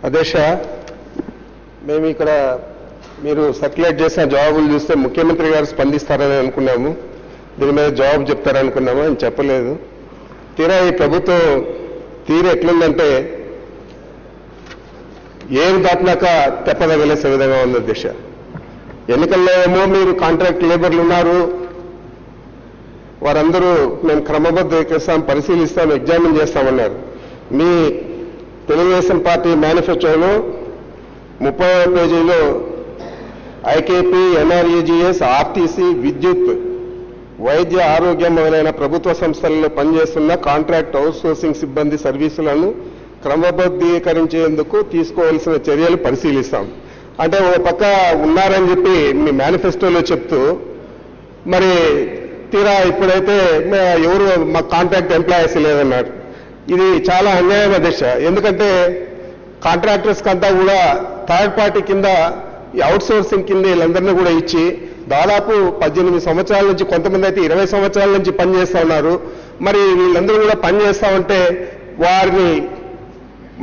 అధ్యక్ష, మేము ఇక్కడ మీరు సర్క్యులేట్ చేసిన జవాబులు చూస్తే ముఖ్యమంత్రి గారు స్పందిస్తారని అనుకున్నాము. దీని మీద జవాబు చెప్తారనుకున్నాము, అని చెప్పలేదు. తీరా ఈ ప్రభుత్వం తీరు ఎట్లుందంటే ఏం దాటినాక తెప్పదగలేసే విధంగా ఉంది అధ్యక్ష. ఎన్నికల్లో ఏమో మీరు కాంట్రాక్ట్ లేబర్లు ఉన్నారు, వారందరూ మేము క్రమబద్ధీకరిస్తాం, పరిశీలిస్తాం, ఎగ్జామిన్ చేస్తామన్నారు. మీ తెలుగుదేశం పార్టీ మేనిఫెస్టోలో 30వ పేజీలో ఐకేపీ, ఎన్ఆర్ఈజీఎస్, ఆర్టీసీ, విద్యుత్, వైద్య, ఆరోగ్యం మొదలైన ప్రభుత్వ సంస్థలలో పనిచేస్తున్న కాంట్రాక్ట్ అవుట్సోర్సింగ్ సిబ్బంది సర్వీసులను క్రమబద్ధీకరించేందుకు తీసుకోవాల్సిన చర్యలు పరిశీలిస్తాం. అంటే ఒక పక్క ఉన్నారని చెప్పి మీ మేనిఫెస్టోలో చెప్తూ మరి తీరా ఇప్పుడైతే ఎవరు మా కాంట్రాక్ట్ ఎంప్లాయీస్ లేదన్నారు. ఇది చాలా అన్యాయం అధ్యక్ష. ఎందుకంటే కాంట్రాక్టర్స్ కంతా కూడా థర్డ్ పార్టీ కింద ఈ అవుట్సోర్సింగ్ కింద వీళ్ళందరినీ కూడా ఇచ్చి దాదాపు 18 సంవత్సరాల నుంచి, కొంతమంది అయితే 20 సంవత్సరాల నుంచి పనిచేస్తూ ఉన్నారు. మరి వీళ్ళందరూ కూడా పనిచేస్తూ ఉంటే వారిని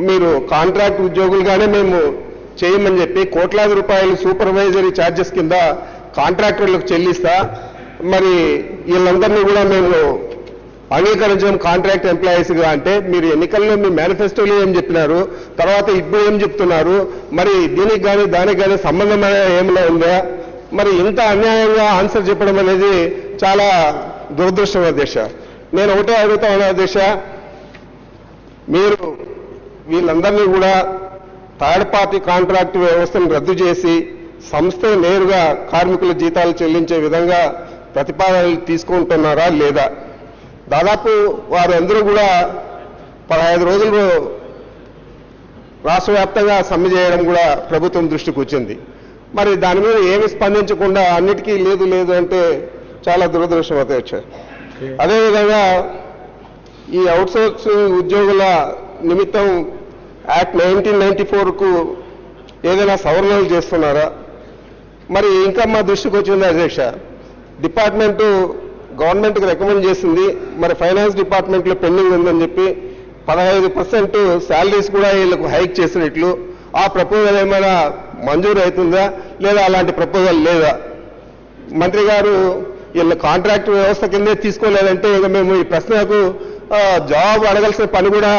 మీరు కాంట్రాక్ట్ ఉద్యోగులుగానే మేము చేయమని చెప్పి కోట్లాది రూపాయలు సూపర్వైజరీ ఛార్జెస్ కింద కాంట్రాక్టర్లకు చెల్లిస్తా మరి వీళ్ళందరినీ కూడా మేము అంగీకరించడం కాంట్రాక్ట్ ఎంప్లాయీస్గా. అంటే మీరు ఎన్నికల్లో మీ మేనిఫెస్టోలో ఏం చెప్పినారు, తర్వాత ఇప్పుడు ఏం చెప్తున్నారు, మరి దీనికి కానీ దానికి కానీ సంబంధం ఏమైనా ఉందా? మరి ఇంత అన్యాయంగా ఆన్సర్ చెప్పడం అనేది చాలా దురదృష్టం అధ్యక్ష. నేను ఒకటే అడుగుతా ఉన్నా అధ్యక్ష, మీరు వీళ్ళందరినీ కూడా థర్డ్ పార్టీ కాంట్రాక్ట్ వ్యవస్థను రద్దు చేసి సంస్థ నేరుగా కార్మికుల జీతాలు చెల్లించే విధంగా ప్రతిపాదనలు తీసుకుంటున్నారా లేదా? దాదాపు వారందరూ కూడా 15 రోజులు రాష్ట్ర వ్యాప్తంగా సమ్మె చేయడం కూడా ప్రభుత్వం దృష్టికి వచ్చింది. మరి దాని మీద ఏమి స్పందించకుండా అన్నిటికీ లేదు లేదు అంటే చాలా దురదృష్టం అధ్యక్ష. అదేవిధంగా ఈ అవుట్సోర్సింగ్ ఉద్యోగుల నిమిత్తం యాక్ట్ 1994కు ఏదైనా సవరణలు చేస్తున్నారా? మరి ఇంకా మా దృష్టికి వచ్చింది అధ్యక్ష, డిపార్ట్మెంటు గవర్నమెంట్కి రికమెండ్ చేసింది, మరి ఫైనాన్స్ డిపార్ట్మెంట్లో పెండింగ్ ఉందని చెప్పి 15% శాలరీస్ కూడా వీళ్ళకు హైక్ చేసినట్లు ఆ ప్రపోజల్ ఏమైనా మంజూరు అవుతుందా లేదా అలాంటి ప్రపోజల్ లేదా? మంత్రి గారు వీళ్ళ కాంట్రాక్ట్ వ్యవస్థ కిందే తీసుకోలేదంటే ఇక మేము ఈ ప్రశ్నకు జవాబు అడగాల్సిన పని కూడా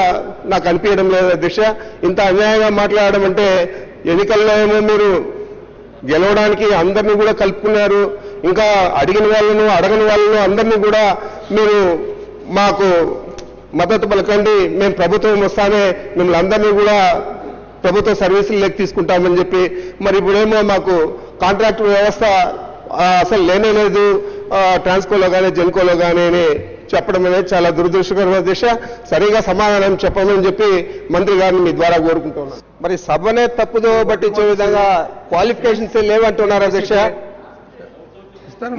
నాకు అనిపించడం లేదు అధ్యక్ష. ఇంత అన్యాయంగా మాట్లాడడం అంటే ఎన్నికల్లో ఏమో మీరు గెలవడానికి అందరినీ కూడా కలుపుకున్నారు, ఇంకా అడిగిన వాళ్ళను అడగని వాళ్ళను అందరినీ కూడా మీరు మాకు మద్దతు పలకండి, మేము ప్రభుత్వం వస్తానే మిమ్మల్ని అందరినీ కూడా ప్రభుత్వ సర్వీసుల్లోకి తీసుకుంటామని చెప్పి మరి ఇప్పుడేమో మాకు కాంట్రాక్ట్ వ్యవస్థ అసలు లేనే లేదు ట్రాన్స్కోలో కానీ జెన్కోలో కానీ అని చెప్పడం అనేది చాలా దురదృష్టకరం అధ్యక్ష. సరిగా సమాధానం చెప్పమని చెప్పి మంత్రి గారిని మీ ద్వారా కోరుకుంటున్నాను. మరి సభనే తప్పుదో పట్టించే విధంగా క్వాలిఫికేషన్స్ లేవంటున్నారు అధ్యక్ష.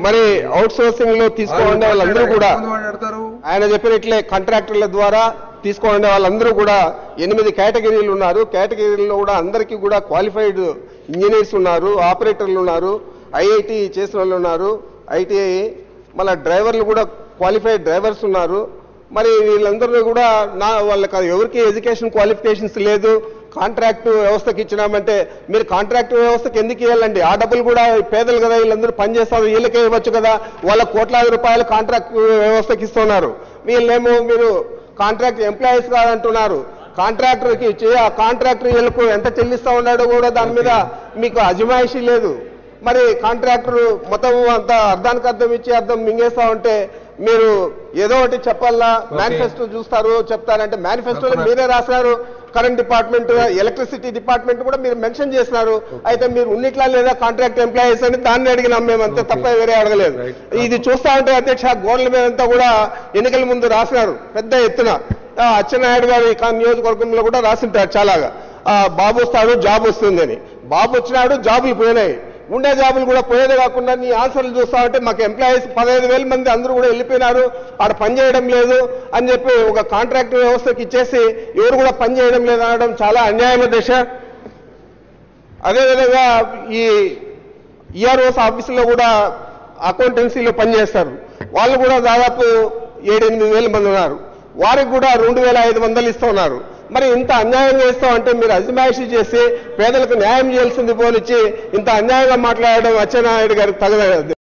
మరి అవుట్సోర్సింగ్ లో తీసుకోండి వాళ్ళందరూ కూడా ఆయన చెప్పినట్లే కాంట్రాక్టర్ల ద్వారా తీసుకోండి వాళ్ళందరూ కూడా 8 కేటగిరీలు ఉన్నారు. కేటగిరీల్లో కూడా అందరికీ కూడా క్వాలిఫైడ్ ఇంజనీర్స్ ఉన్నారు, ఆపరేటర్లు ఉన్నారు, ఐఐటి చేసిన వాళ్ళు ఉన్నారు, ఐటీఐ, మళ్ళీ డ్రైవర్లు కూడా క్వాలిఫైడ్ డ్రైవర్స్ ఉన్నారు. మరి వీళ్ళందరూ కూడా వాళ్ళకి ఎవరికి ఎడ్యుకేషన్ క్వాలిఫికేషన్స్ లేదు, కాంట్రాక్ట్ వ్యవస్థకి ఇచ్చినామంటే మీరు కాంట్రాక్ట్ వ్యవస్థకి ఎందుకు ఇవ్వాలండి? ఆ డబ్బులు కూడా పేదలు కదా, వీళ్ళందరూ పనిచేస్తారు, వీళ్ళకే ఇవ్వచ్చు కదా. వాళ్ళ కోట్లాది రూపాయలు కాంట్రాక్ట్ వ్యవస్థకి ఇస్తున్నారు, వీళ్ళేమో మీరు కాంట్రాక్ట్ ఎంప్లాయీస్ కాదంటున్నారు. కాంట్రాక్టర్కి ఇచ్చి ఆ కాంట్రాక్టర్ వీళ్ళకు ఎంత చెల్లిస్తా ఉన్నాడో కూడా దాని మీద మీకు అజమాయిషీ లేదు. మరి కాంట్రాక్టర్ మొత్తం అంతా అర్థానికి అర్థం ఇచ్చి అర్థం మింగేస్తా ఉంటే మీరు ఏదో ఒకటి చెప్పాలా? మేనిఫెస్టో చూస్తారు చెప్తారంటే మేనిఫెస్టోలో మీరే రాసినారు, కరెంట్ డిపార్ట్మెంట్, ఎలక్ట్రిసిటీ డిపార్ట్మెంట్ కూడా మీరు మెన్షన్ చేసినారు. అయితే మీరు ఉన్నట్లా లేదా కాంట్రాక్ట్ ఎంప్లాయీస్ అని దాన్ని అడిగినాం మేము, అంతే తప్ప వేరే అడగలేదు. ఇది చూస్తా ఉంటే అధ్యక్ష గోడల మీద అంతా కూడా ఎన్నికల ముందు రాసినారు పెద్ద ఎత్తున. అచ్చెన్నాయుడు గారు నియోజకవర్గంలో కూడా రాసింటారు చాలాగా, బాబు వస్తాడు జాబ్ వస్తుంది అని. బాబు వచ్చినాడు, జాబులు పోయినాయి, ఉండే జాబులు కూడా పోయేదే కాకుండా నీ ఆన్సర్లు చూస్తా ఉంటే మాకు ఎంప్లాయీస్ 15,000 మంది అందరూ కూడా వెళ్ళిపోయినారు, ఆడ పనిచేయడం లేదు అని చెప్పి ఒక కాంట్రాక్ట్ వ్యవస్థకి ఇచ్చేసి ఎవరు కూడా పనిచేయడం లేదు అనడం చాలా అన్యాయం దశ. అదేవిధంగా ఈ ఈఆర్ఓస్ ఆఫీసులో కూడా అకౌంటెన్సీలో పనిచేస్తారు, వాళ్ళు కూడా దాదాపు 7-8 వేల మంది ఉన్నారు. వారికి కూడా 2,500 ఇస్తున్నారు. మరి ఇంత అన్యాయం చేస్తాం అంటే మీరు అజమాయిషీ చేసి పేదలకు న్యాయం చేయాల్సింది పోనిచ్చి ఇంత అన్యాయంగా మాట్లాడడం అచ్చెన్నాయుడు గారికి తగదు.